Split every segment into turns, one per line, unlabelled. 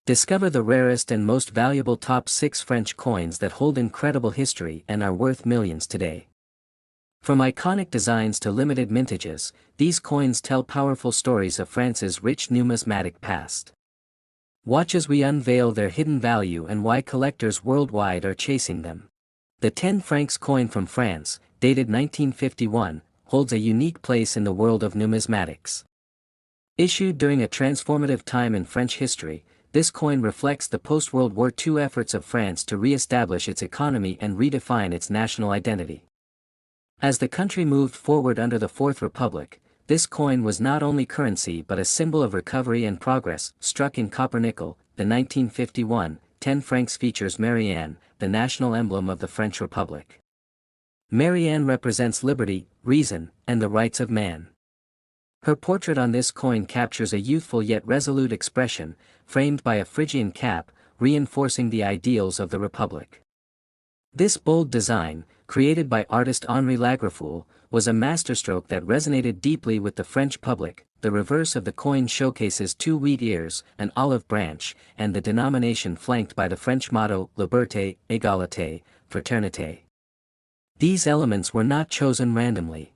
Discover the rarest and most valuable top 6 French coins that hold incredible history and are worth millions today. From iconic designs to limited mintages, these coins tell powerful stories of France's rich numismatic past. Watch as we unveil their hidden value and why collectors worldwide are chasing them. The 10 francs coin from France, dated 1951, holds a unique place in the world of numismatics. Issued during a transformative time in French history, this coin reflects the post-World War II efforts of France to re-establish its economy and redefine its national identity. As the country moved forward under the Fourth Republic, this coin was not only currency but a symbol of recovery and progress. Struck in copper-nickel, the 1951 10 francs features Marianne, the national emblem of the French Republic. Marianne represents liberty, reason, and the rights of man. Her portrait on this coin captures a youthful yet resolute expression, framed by a Phrygian cap, reinforcing the ideals of the Republic. This bold design, created by artist Henri Lagraffoul, was a masterstroke that resonated deeply with the French public. The reverse of the coin showcases 2 wheat ears, an olive branch, and the denomination flanked by the French motto Liberté, Égalité, Fraternité. These elements were not chosen randomly.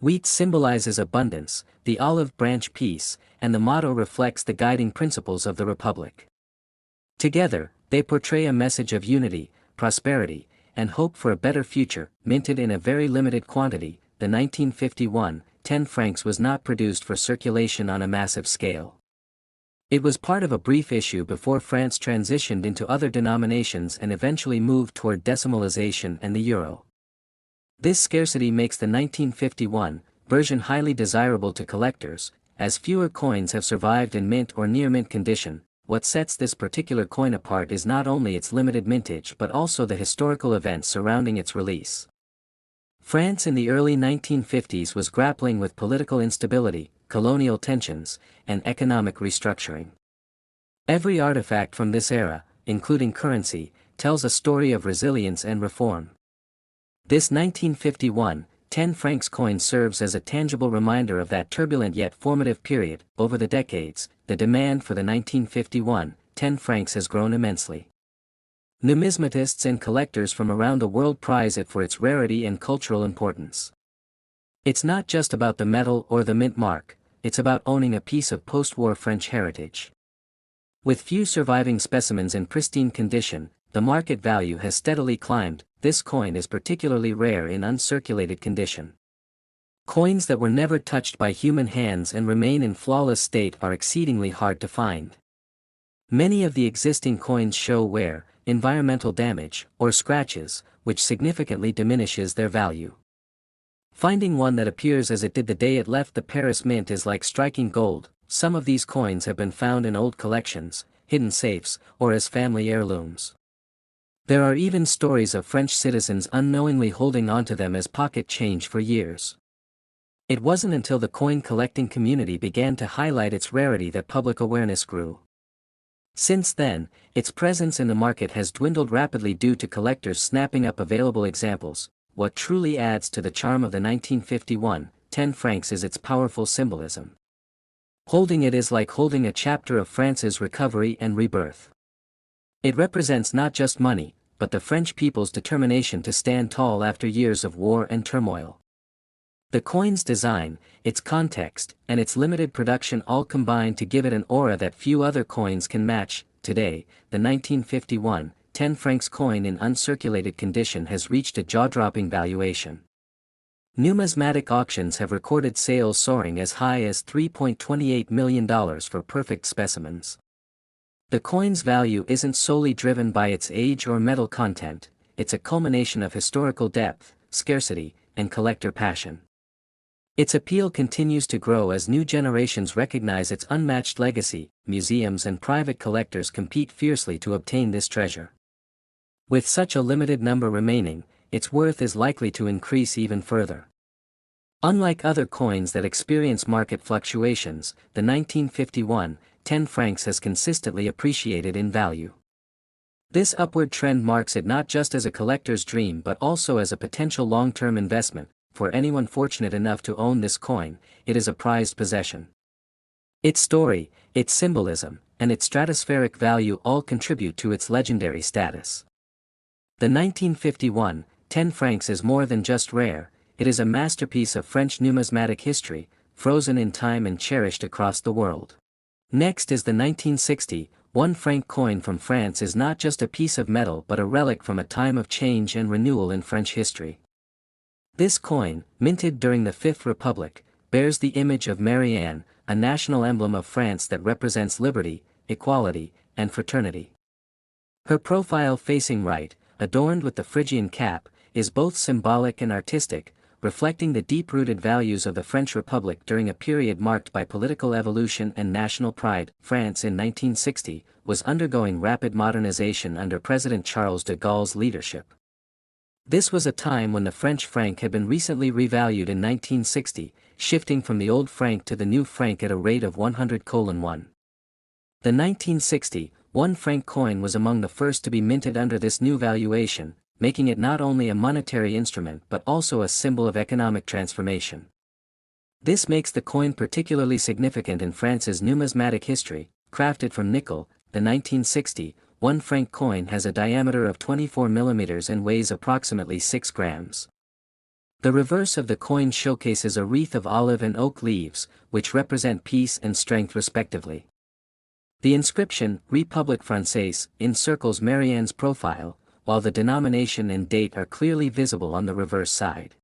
Wheat symbolizes abundance, the olive branch peace, and the motto reflects the guiding principles of the Republic. Together, they portray a message of unity, prosperity, and hope for a better future. Minted in a very limited quantity, the 1951 10 francs was not produced for circulation on a massive scale. It was part of a brief issue before France transitioned into other denominations and eventually moved toward decimalization and the euro. This scarcity makes the 1951 version highly desirable to collectors, as fewer coins have survived in mint or near mint condition. What sets this particular coin apart is not only its limited mintage but also the historical events surrounding its release. France in the early 1950s was grappling with political instability, colonial tensions, and economic restructuring. Every artifact from this era, including currency, tells a story of resilience and reform. This 1951 10 francs coin serves as a tangible reminder of that turbulent yet formative period. Over the decades, the demand for the 1951 10 francs has grown immensely. Numismatists and collectors from around the world prize it for its rarity and cultural importance. It's not just about the metal or the mint mark, it's about owning a piece of post-war French heritage. With few surviving specimens in pristine condition, the market value has steadily climbed. This coin is particularly rare in uncirculated condition. Coins that were never touched by human hands and remain in flawless state are exceedingly hard to find. Many of the existing coins show wear, environmental damage, or scratches, which significantly diminishes their value. Finding one that appears as it did the day it left the Paris Mint is like striking gold. Some of these coins have been found in old collections, hidden safes, or as family heirlooms. There are even stories of French citizens unknowingly holding onto them as pocket change for years. It wasn't until the coin collecting community began to highlight its rarity that public awareness grew. Since then, its presence in the market has dwindled rapidly due to collectors snapping up available examples. What truly adds to the charm of the 1951 10 francs is its powerful symbolism. Holding it is like holding a chapter of France's recovery and rebirth. It represents not just money, but the French people's determination to stand tall after years of war and turmoil. The coin's design, its context, and its limited production all combine to give it an aura that few other coins can match. Today, the 1951 10 francs coin in uncirculated condition has reached a jaw-dropping valuation. Numismatic auctions have recorded sales soaring as high as $3.28 million for perfect specimens. The coin's value isn't solely driven by its age or metal content, it's a culmination of historical depth, scarcity, and collector passion. Its appeal continues to grow as new generations recognize its unmatched legacy. Museums and private collectors compete fiercely to obtain this treasure. With such a limited number remaining, its worth is likely to increase even further. Unlike other coins that experience market fluctuations, the 1951 10 francs has consistently appreciated in value. This upward trend marks it not just as a collector's dream but also as a potential long-term investment. For anyone fortunate enough to own this coin, it is a prized possession. Its story, its symbolism, and its stratospheric value all contribute to its legendary status. The 1951 10 francs is more than just rare, it is a masterpiece of French numismatic history, frozen in time and cherished across the world. Next is the 1960 1 franc coin from France. Is not just a piece of metal but a relic from a time of change and renewal in French history. This coin, minted during the Fifth Republic, bears the image of Mary Anne, a national emblem of France that represents liberty, equality, and fraternity. Her profile facing right, adorned with the Phrygian cap, is both symbolic and artistic, reflecting the deep-rooted values of the French Republic during a period marked by political evolution and national pride. France in 1960 was undergoing rapid modernization under President Charles de Gaulle's leadership. This was a time when the French franc had been recently revalued in 1960, shifting from the old franc to the new franc at a rate of 100:1. The 1960 1 franc coin was among the first to be minted under this new valuation, making it not only a monetary instrument but also a symbol of economic transformation. This makes the coin particularly significant in France's numismatic history. Crafted from nickel, the 1960 1 franc coin has a diameter of 24 mm and weighs approximately 6 grams. The reverse of the coin showcases a wreath of olive and oak leaves, which represent peace and strength respectively. The inscription, République Française, encircles Mary Anne's profile, while the denomination and date are clearly visible on the reverse side.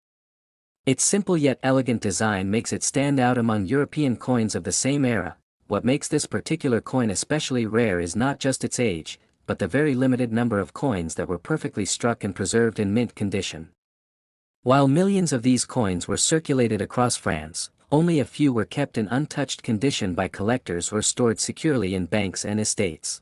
Its simple yet elegant design makes it stand out among European coins of the same era. What makes this particular coin especially rare is not just its age, but the very limited number of coins that were perfectly struck and preserved in mint condition. While millions of these coins were circulated across France, only a few were kept in untouched condition by collectors or stored securely in banks and estates.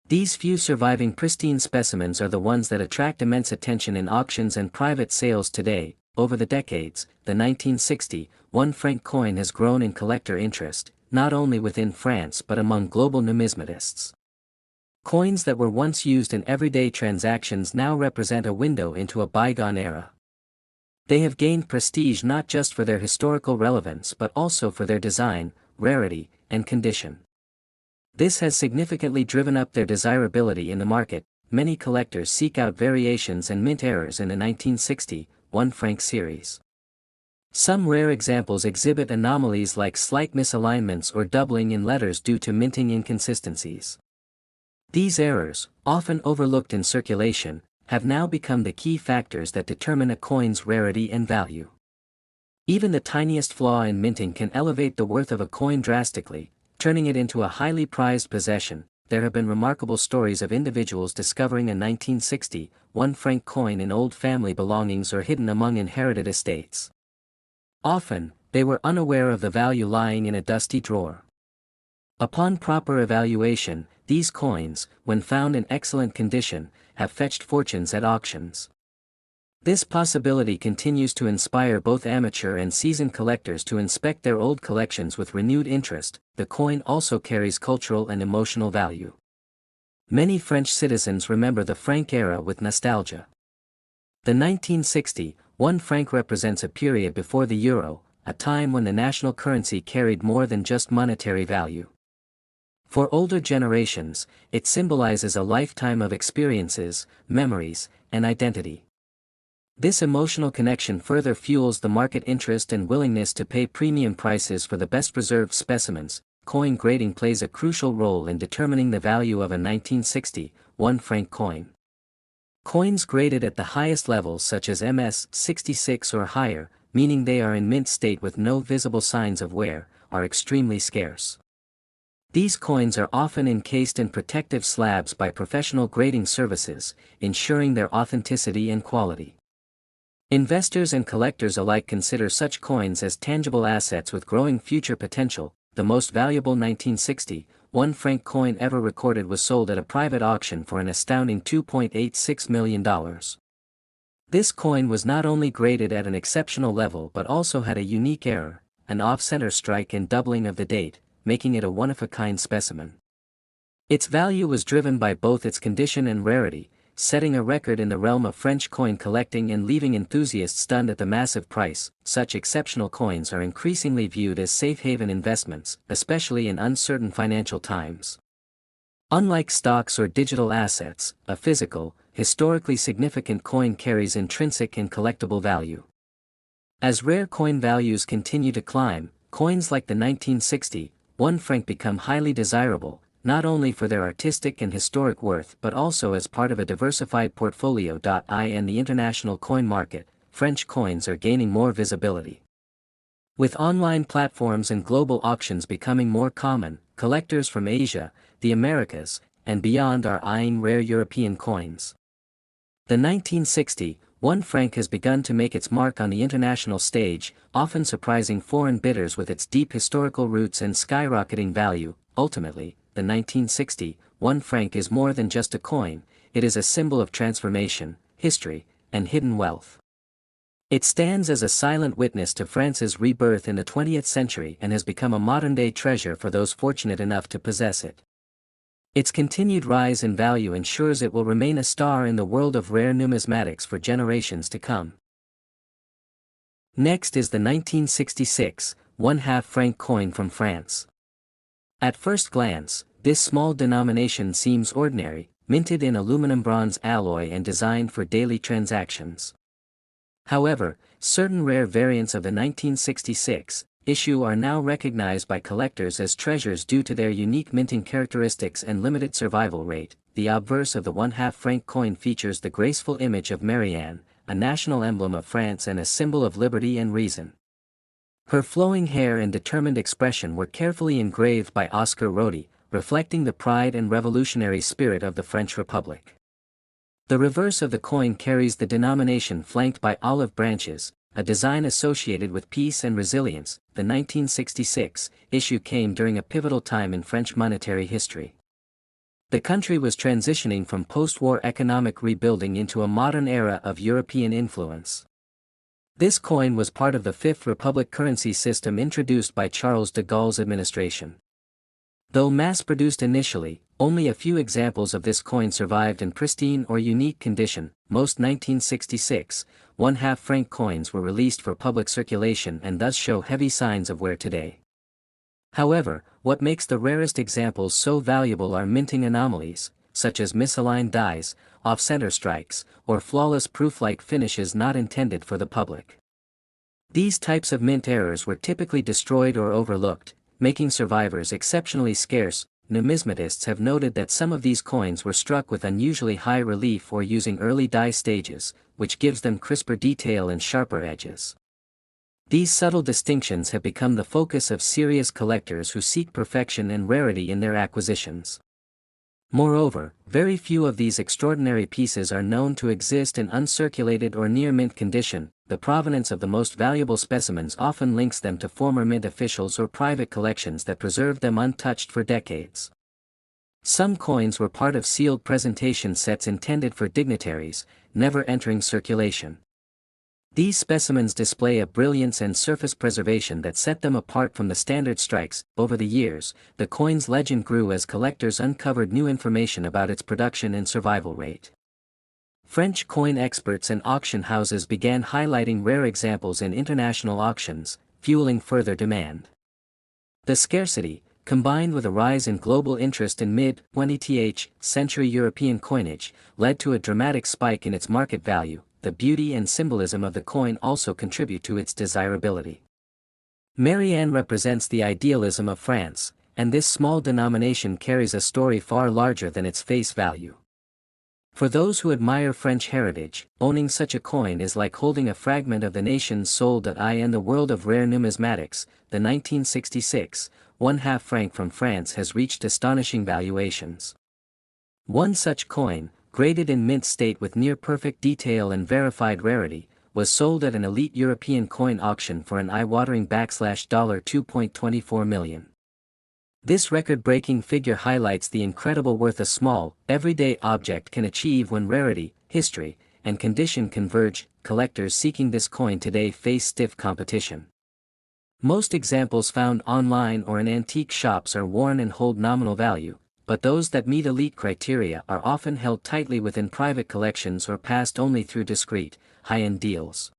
These few surviving pristine specimens are the ones that attract immense attention in auctions and private sales today. Over the decades, the 1960 1 franc coin has grown in collector interest, not only within France but among global numismatists. Coins that were once used in everyday transactions now represent a window into a bygone era. They have gained prestige not just for their historical relevance but also for their design, rarity, and condition. This has significantly driven up their desirability in the market. Many collectors seek out variations and mint errors in the 1960 1 franc series. Some rare examples exhibit anomalies like slight misalignments or doubling in letters due to minting inconsistencies. These errors, often overlooked in circulation, have now become the key factors that determine a coin's rarity and value. Even the tiniest flaw in minting can elevate the worth of a coin drastically, turning it into a highly prized possession. There have been remarkable stories of individuals discovering a 1960 1 franc coin in old family belongings or hidden among inherited estates. Often, they were unaware of the value lying in a dusty drawer. Upon proper evaluation, these coins, when found in excellent condition, have fetched fortunes at auctions. This possibility continues to inspire both amateur and seasoned collectors to inspect their old collections with renewed interest. The coin also carries cultural and emotional value. Many French citizens remember the franc era with nostalgia. The 1960 1 franc represents a period before the euro, a time when the national currency carried more than just monetary value. For older generations, it symbolizes a lifetime of experiences, memories, and identity. This emotional connection further fuels the market interest and willingness to pay premium prices for the best preserved specimens. Coin grading plays a crucial role in determining the value of a 1960 1 franc coin. Coins graded at the highest levels such as MS 66 or higher, meaning they are in mint state with no visible signs of wear, are extremely scarce. These coins are often encased in protective slabs by professional grading services, ensuring their authenticity and quality. Investors and collectors alike consider such coins as tangible assets with growing future potential. The most valuable 1960 1 franc coin ever recorded was sold at a private auction for an astounding $2.86 million. This coin was not only graded at an exceptional level but also had a unique error, an off-center strike and doubling of the date, making it a one-of-a-kind specimen. Its value was driven by both its condition and rarity, setting a record in the realm of French coin collecting and leaving enthusiasts stunned at the massive price. Such exceptional coins are increasingly viewed as safe haven investments, especially in uncertain financial times. Unlike stocks or digital assets, a physical, historically significant coin carries intrinsic and collectible value. As rare coin values continue to climb, coins like the 1960 1 franc become highly desirable, not only for their artistic and historic worth but also as part of a diversified portfolio. In the international coin market, French coins are gaining more visibility. With online platforms and global auctions becoming more common, collectors from Asia, the Americas, and beyond are eyeing rare European coins. The 1960 1 franc has begun to make its mark on the international stage, often surprising foreign bidders with its deep historical roots and skyrocketing value. Ultimately, the 1960 1 franc is more than just a coin, it is a symbol of transformation, history, and hidden wealth. It stands as a silent witness to France's rebirth in the 20th century and has become a modern-day treasure for those fortunate enough to possess it. Its continued rise in value ensures it will remain a star in the world of rare numismatics for generations to come. Next is the 1966 1/2 franc coin from France. At first glance, this small denomination seems ordinary, minted in aluminum bronze alloy and designed for daily transactions. However, certain rare variants of the 1966 issue are now recognized by collectors as treasures due to their unique minting characteristics and limited survival rate. The obverse of the 1/2 franc coin features the graceful image of Marianne, a national emblem of France and a symbol of liberty and reason. Her flowing hair and determined expression were carefully engraved by Oscar Rodi, reflecting the pride and revolutionary spirit of the French Republic. The reverse of the coin carries the denomination flanked by olive branches, a design associated with peace and resilience. The 1966 issue came during a pivotal time in French monetary history. The country was transitioning from post-war economic rebuilding into a modern era of European influence. This coin was part of the Fifth Republic currency system introduced by Charles de Gaulle's administration. Though mass-produced initially, only a few examples of this coin survived in pristine or unique condition. Most 1966 1/2 franc coins were released for public circulation and thus show heavy signs of wear today. However, what makes the rarest examples so valuable are minting anomalies, such as misaligned dies, off-center strikes, or flawless proof-like finishes not intended for the public. These types of mint errors were typically destroyed or overlooked, making survivors exceptionally scarce. Numismatists have noted that some of these coins were struck with unusually high relief or using early die stages, which gives them crisper detail and sharper edges. These subtle distinctions have become the focus of serious collectors who seek perfection and rarity in their acquisitions. Moreover, very few of these extraordinary pieces are known to exist in uncirculated or near mint condition. The provenance of the most valuable specimens often links them to former mint officials or private collections that preserved them untouched for decades. Some coins were part of sealed presentation sets intended for dignitaries, never entering circulation. These specimens display a brilliance and surface preservation that set them apart from the standard strikes. Over the years, the coin's legend grew as collectors uncovered new information about its production and survival rate. French coin experts and auction houses began highlighting rare examples in international auctions, fueling further demand. The scarcity, combined with a rise in global interest in mid-20th century European coinage, led to a dramatic spike in its market value. The beauty and symbolism of the coin also contribute to its desirability. Marianne represents the idealism of France, and this small denomination carries a story far larger than its face value. For those who admire French heritage, owning such a coin is like holding a fragment of the nation's soul. In the world of rare numismatics, the 1966 1/2 franc from France has reached astonishing valuations. One such coin, graded in mint state with near-perfect detail and verified rarity, was sold at an elite European coin auction for an eye-watering $2.24 million. This record-breaking figure highlights the incredible worth a small, everyday object can achieve when rarity, history, and condition converge. Collectors seeking this coin today face stiff competition. Most examples found online or in antique shops are worn and hold nominal value, but those that meet elite criteria are often held tightly within private collections or passed only through discreet, high-end deals.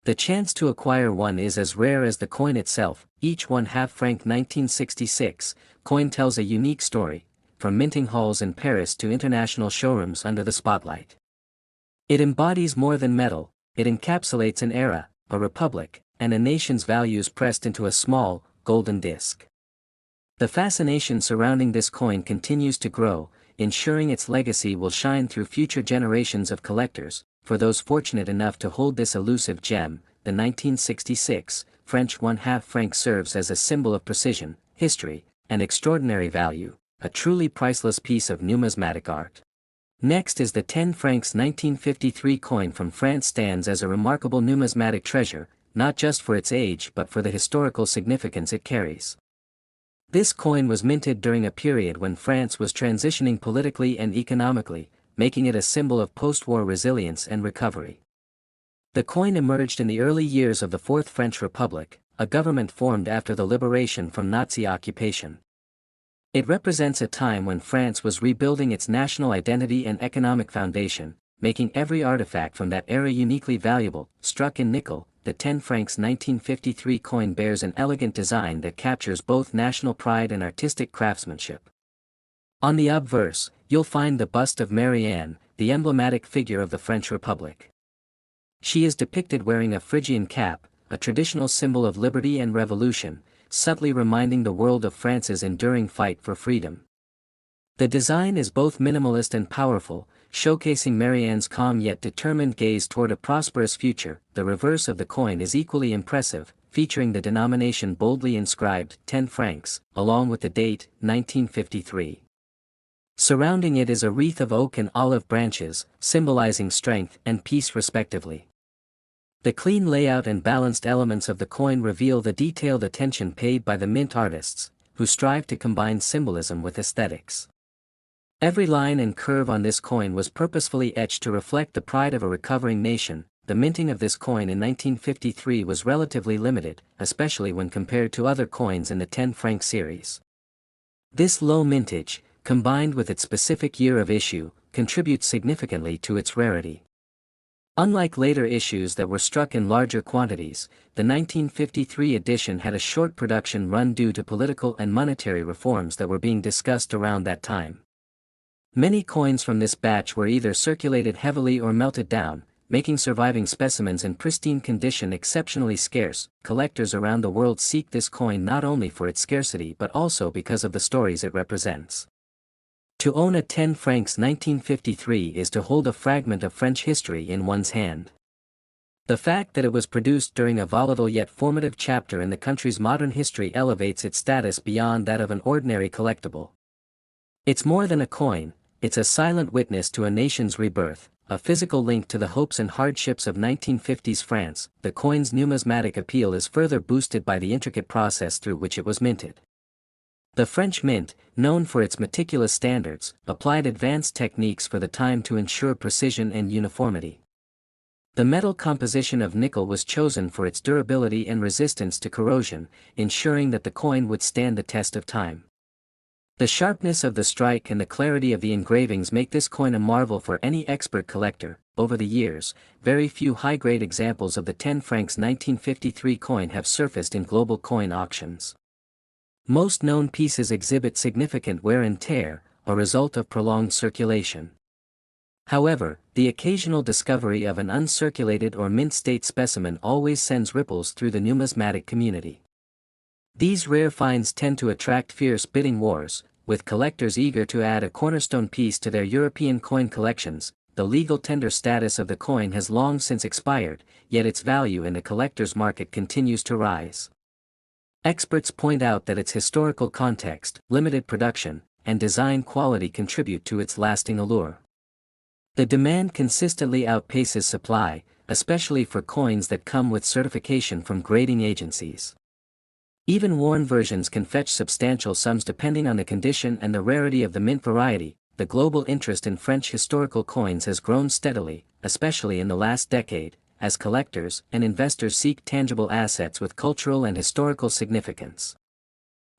The chance to acquire one is as rare as the coin itself. Each 1/2 franc 1966 coin tells a unique story, from minting halls in Paris to international showrooms under the spotlight. It embodies more than metal, it encapsulates an era, a republic, and a nation's values pressed into a small, golden disc. The fascination surrounding this coin continues to grow, ensuring its legacy will shine through future generations of collectors. For those fortunate enough to hold this elusive gem, the 1966 French 1/2 franc serves as a symbol of precision, history, and extraordinary value, a truly priceless piece of numismatic art. Next is the 10 francs 1953 coin from France. Stands as a remarkable numismatic treasure, not just for its age but for the historical significance it carries. This coin was minted during a period when France was transitioning politically and economically, making it a symbol of post-war resilience and recovery. The coin emerged in the early years of the Fourth French Republic, a government formed after the liberation from Nazi occupation. It represents a time when France was rebuilding its national identity and economic foundation, making every artifact from that era uniquely valuable. Struck in nickel, the 10 francs 1953 coin bears an elegant design that captures both national pride and artistic craftsmanship. On the obverse, you'll find the bust of Marianne, the emblematic figure of the French Republic. She is depicted wearing a Phrygian cap, a traditional symbol of liberty and revolution, subtly reminding the world of France's enduring fight for freedom. The design is both minimalist and powerful, showcasing Marianne's calm yet determined gaze toward a prosperous future. The reverse of the coin is equally impressive, featuring the denomination boldly inscribed 10 francs, along with the date 1953. Surrounding it is a wreath of oak and olive branches, symbolizing strength and peace respectively. The clean layout and balanced elements of the coin reveal the detailed attention paid by the mint artists, who strive to combine symbolism with aesthetics. Every line and curve on this coin was purposefully etched to reflect the pride of a recovering nation. The minting of this coin in 1953 was relatively limited, especially when compared to other coins in the 10 franc series. This low mintage, combined with its specific year of issue, contributes significantly to its rarity. Unlike later issues that were struck in larger quantities, the 1953 edition had a short production run due to political and monetary reforms that were being discussed around that time. Many coins from this batch were either circulated heavily or melted down, making surviving specimens in pristine condition exceptionally scarce. Collectors around the world seek this coin not only for its scarcity but also because of the stories it represents. To own a 10 francs 1953 is to hold a fragment of French history in one's hand. The fact that it was produced during a volatile yet formative chapter in the country's modern history elevates its status beyond that of an ordinary collectible. It's more than a coin, it's a silent witness to a nation's rebirth, a physical link to the hopes and hardships of 1950s France. The coin's numismatic appeal is further boosted by the intricate process through which it was minted. The French mint, known for its meticulous standards, applied advanced techniques for the time to ensure precision and uniformity. The metal composition of nickel was chosen for its durability and resistance to corrosion, ensuring that the coin would stand the test of time. The sharpness of the strike and the clarity of the engravings make this coin a marvel for any expert collector. Over the years, very few high-grade examples of the 10 francs 1953 coin have surfaced in global coin auctions. Most known pieces exhibit significant wear and tear, a result of prolonged circulation. However, the occasional discovery of an uncirculated or mint-state specimen always sends ripples through the numismatic community. These rare finds tend to attract fierce bidding wars, with collectors eager to add a cornerstone piece to their European coin collections. The legal tender status of the coin has long since expired, yet its value in the collector's market continues to rise. Experts point out that its historical context, limited production, and design quality contribute to its lasting allure. The demand consistently outpaces supply, especially for coins that come with certification from grading agencies. Even worn versions can fetch substantial sums depending on the condition and the rarity of the mint variety. The global interest in French historical coins has grown steadily, especially in the last decade, as collectors and investors seek tangible assets with cultural and historical significance.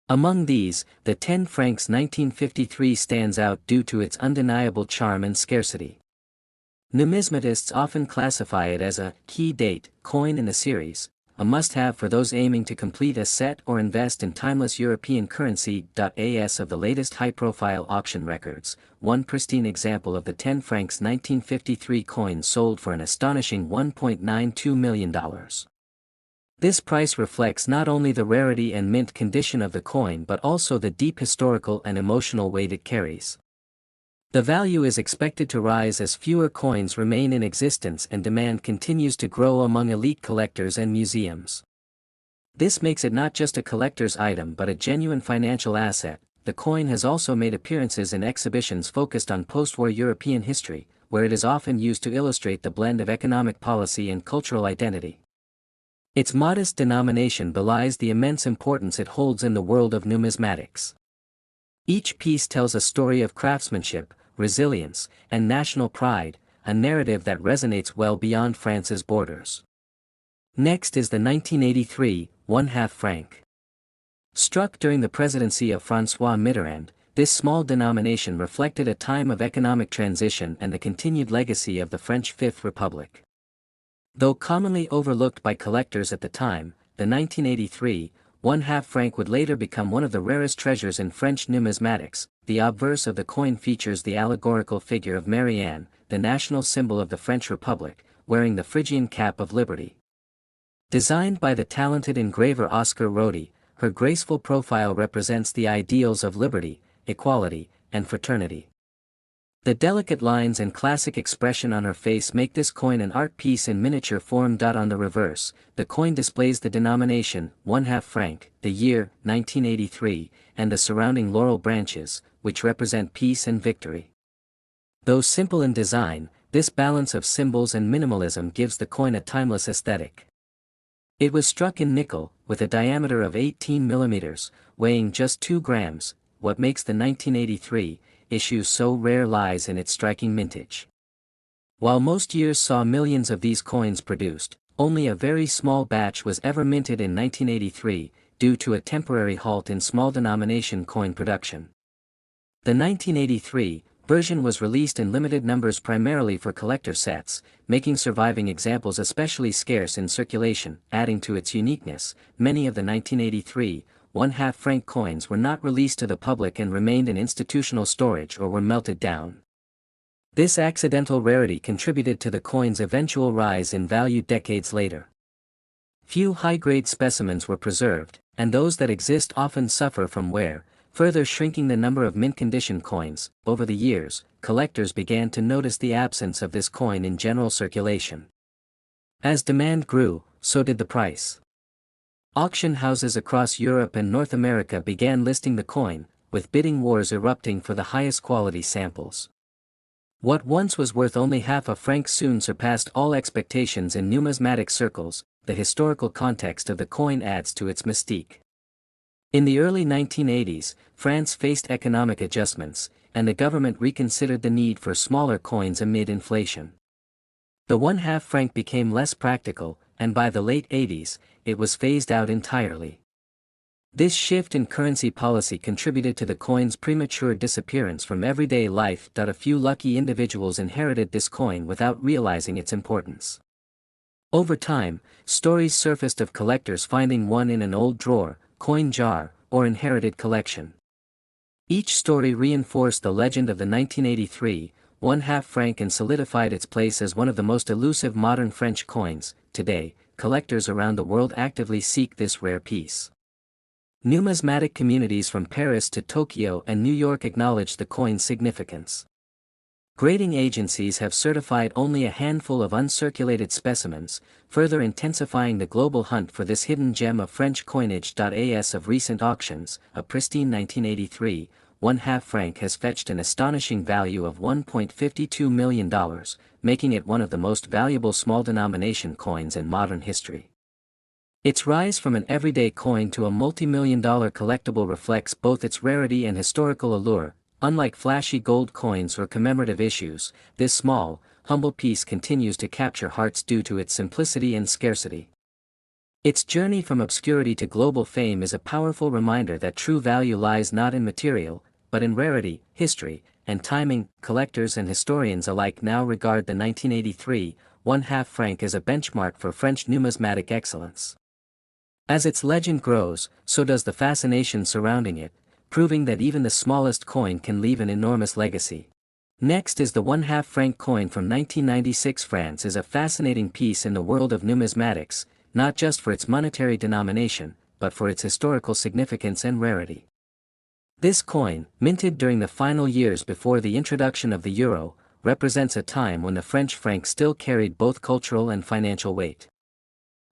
Among these, the 10 francs 1953 stands out due to its undeniable charm and scarcity. Numismatists often classify it as a key date coin in the series, a must-have for those aiming to complete a set or invest in timeless European currency. As of the latest high-profile auction records, one pristine example of the 10 francs 1953 coin sold for an astonishing $1.92 million. This price reflects not only the rarity and mint condition of the coin but also the deep historical and emotional weight it carries. The value is expected to rise as fewer coins remain in existence and demand continues to grow among elite collectors and museums. This makes it not just a collector's item but a genuine financial asset. The coin has also made appearances in exhibitions focused on post-war European history, where it is often used to illustrate the blend of economic policy and cultural identity. Its modest denomination belies the immense importance it holds in the world of numismatics. Each piece tells a story of craftsmanship, resilience, and national pride, a narrative that resonates well beyond France's borders. Next is the 1983 1/2 franc. Struck during the presidency of François Mitterrand, this small denomination reflected a time of economic transition and the continued legacy of the French Fifth Republic. Though commonly overlooked by collectors at the time, the 1983 1/2 franc would later become one of the rarest treasures in French numismatics. The obverse of the coin features the allegorical figure of Marianne, the national symbol of the French Republic, wearing the Phrygian cap of liberty. Designed by the talented engraver Oscar Rodi, her graceful profile represents the ideals of liberty, equality, and fraternity. The delicate lines and classic expression on her face make this coin an art piece in miniature form. On the reverse, the coin displays the denomination 1/2 franc, the year 1983, and the surrounding laurel branches, which represent peace and victory. Though simple in design, this balance of symbols and minimalism gives the coin a timeless aesthetic. It was struck in nickel, with a diameter of 18 mm, weighing just 2 grams. What makes the 1983 issue so rare lies in its striking mintage. While most years saw millions of these coins produced, only a very small batch was ever minted in 1983, due to a temporary halt in small denomination coin production. The 1983 version was released in limited numbers primarily for collector sets, making surviving examples especially scarce in circulation. Adding to its uniqueness, many of the 1983 1/2 franc coins were not released to the public and remained in institutional storage or were melted down. This accidental rarity contributed to the coin's eventual rise in value decades later. Few high-grade specimens were preserved, and those that exist often suffer from wear, further shrinking the number of mint-condition coins. Over the years, collectors began to notice the absence of this coin in general circulation. As demand grew, so did the price. Auction houses across Europe and North America began listing the coin, with bidding wars erupting for the highest quality samples. What once was worth only half a franc soon surpassed all expectations in numismatic circles. The historical context of the coin adds to its mystique. In the early 1980s, France faced economic adjustments, and the government reconsidered the need for smaller coins amid inflation. The 1/2 franc became less practical, and by the late 80s, it was phased out entirely. This shift in currency policy contributed to the coin's premature disappearance from everyday life. A few lucky individuals inherited this coin without realizing its importance. Over time, stories surfaced of collectors finding one in an old drawer, coin jar, or inherited collection. Each story reinforced the legend of the 1983 1/2 franc and solidified its place as one of the most elusive modern French coins. Today, collectors around the world actively seek this rare piece. Numismatic communities from Paris to Tokyo and New York acknowledge the coin's significance. Grading agencies have certified only a handful of uncirculated specimens, further intensifying the global hunt for this hidden gem of French coinage. As of recent auctions, a pristine 1983 1/2 franc has fetched an astonishing value of $1.52 million, making it one of the most valuable small denomination coins in modern history. Its rise from an everyday coin to a multi-million-dollar collectible reflects both its rarity and historical allure. Unlike flashy gold coins or commemorative issues, this small, humble piece continues to capture hearts due to its simplicity and scarcity. Its journey from obscurity to global fame is a powerful reminder that true value lies not in material, but in rarity, history, and timing. Collectors and historians alike now regard the 1983 1/2 franc as a benchmark for French numismatic excellence. As its legend grows, so does the fascination surrounding it, proving that even the smallest coin can leave an enormous legacy. Next is the 1/2 franc coin from 1996. France is a fascinating piece in the world of numismatics, not just for its monetary denomination, but for its historical significance and rarity. This coin, minted during the final years before the introduction of the euro, represents a time when the French franc still carried both cultural and financial weight.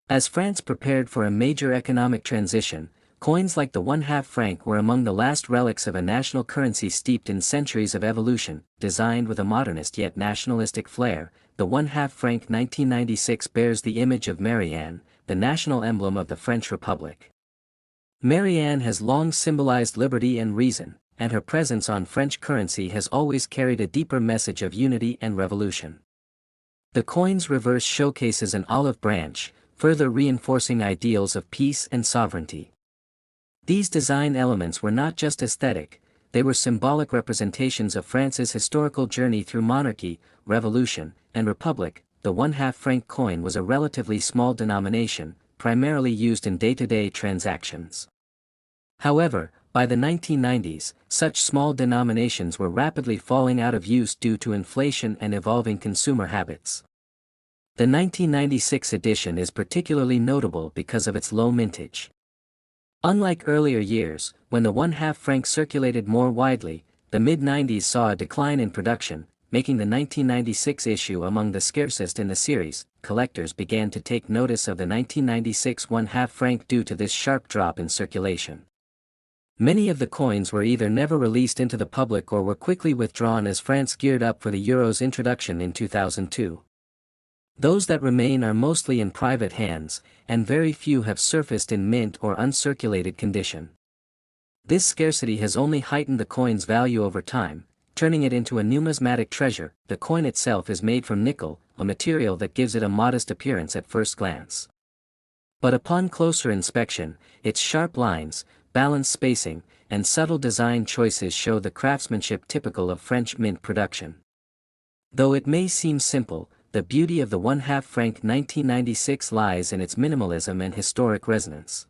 As France prepared for a major economic transition, coins like the 1/2 franc were among the last relics of a national currency steeped in centuries of evolution. Designed with a modernist yet nationalistic flair, the 1/2 franc 1996 bears the image of Marianne, the national emblem of the French Republic. Marianne has long symbolized liberty and reason, and her presence on French currency has always carried a deeper message of unity and revolution. The coin's reverse showcases an olive branch, further reinforcing ideals of peace and sovereignty. These design elements were not just aesthetic, they were symbolic representations of France's historical journey through monarchy, revolution, and republic. The 1/2 franc coin was a relatively small denomination, primarily used in day-to-day transactions. However, by the 1990s, such small denominations were rapidly falling out of use due to inflation and evolving consumer habits. The 1996 edition is particularly notable because of its low mintage. Unlike earlier years, when the 1/2 franc circulated more widely, the mid-90s saw a decline in production, making the 1996 issue among the scarcest in the series. Collectors began to take notice of the 1996 1/2 franc due to this sharp drop in circulation. Many of the coins were either never released into the public or were quickly withdrawn as France geared up for the euro's introduction in 2002. Those that remain are mostly in private hands, and very few have surfaced in mint or uncirculated condition. This scarcity has only heightened the coin's value over time, turning it into a numismatic treasure. The coin itself is made from nickel, a material that gives it a modest appearance at first glance. But upon closer inspection, its sharp lines, balanced spacing, and subtle design choices show the craftsmanship typical of French mint production. Though it may seem simple, the beauty of the 1/2 franc 1996 lies in its minimalism and historic resonance.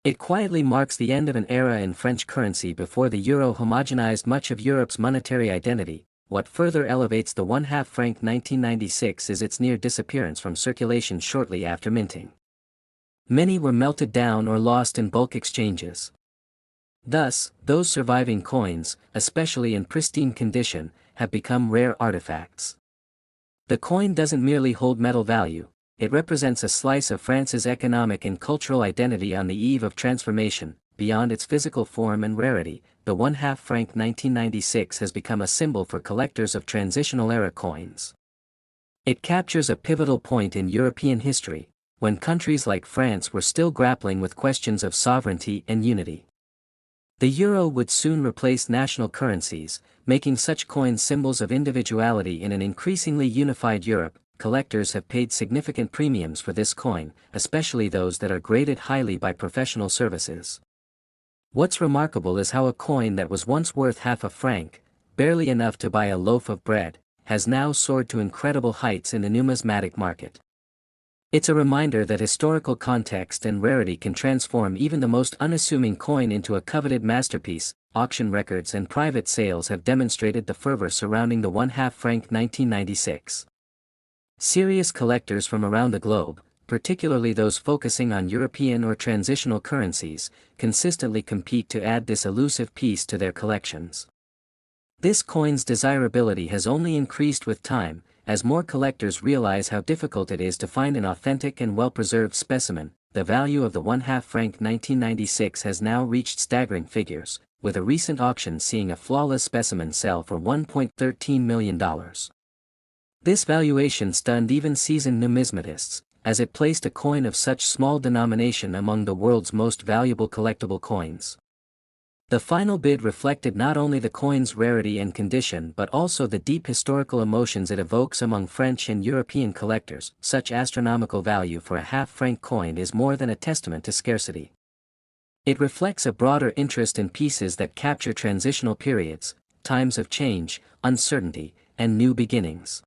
It quietly marks the end of an era in French currency before the euro homogenized much of Europe's monetary identity. What further elevates the 1/2 franc 1996 is its near disappearance from circulation shortly after minting. Many were melted down or lost in bulk exchanges. Thus, those surviving coins, especially in pristine condition, have become rare artifacts. The coin doesn't merely hold metal value, it represents a slice of France's economic and cultural identity on the eve of transformation. Beyond its physical form and rarity, the 1/2 franc 1996 has become a symbol for collectors of transitional era coins. It captures a pivotal point in European history, when countries like France were still grappling with questions of sovereignty and unity. The euro would soon replace national currencies, making such coins symbols of individuality in an increasingly unified Europe. Collectors have paid significant premiums for this coin, especially those that are graded highly by professional services. What's remarkable is how a coin that was once worth half a franc, barely enough to buy a loaf of bread, has now soared to incredible heights in the numismatic market. It's a reminder that historical context and rarity can transform even the most unassuming coin into a coveted masterpiece. Auction records and private sales have demonstrated the fervor surrounding the 1/2 franc 1996. Serious collectors from around the globe, particularly those focusing on European or transitional currencies, consistently compete to add this elusive piece to their collections. This coin's desirability has only increased with time, as more collectors realize how difficult it is to find an authentic and well-preserved specimen. The value of the 1/2 franc 1996 has now reached staggering figures, with a recent auction seeing a flawless specimen sell for $1.13 million. This valuation stunned even seasoned numismatists, as it placed a coin of such small denomination among the world's most valuable collectible coins. The final bid reflected not only the coin's rarity and condition but also the deep historical emotions it evokes among French and European collectors. Such astronomical value for a half-franc coin is more than a testament to scarcity. It reflects a broader interest in pieces that capture transitional periods, times of change, uncertainty, and new beginnings.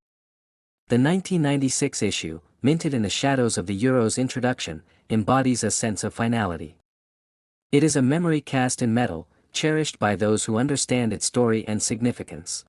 The 1996 issue, minted in the shadows of the euro's introduction, embodies a sense of finality. It is a memory cast in metal, cherished by those who understand its story and significance.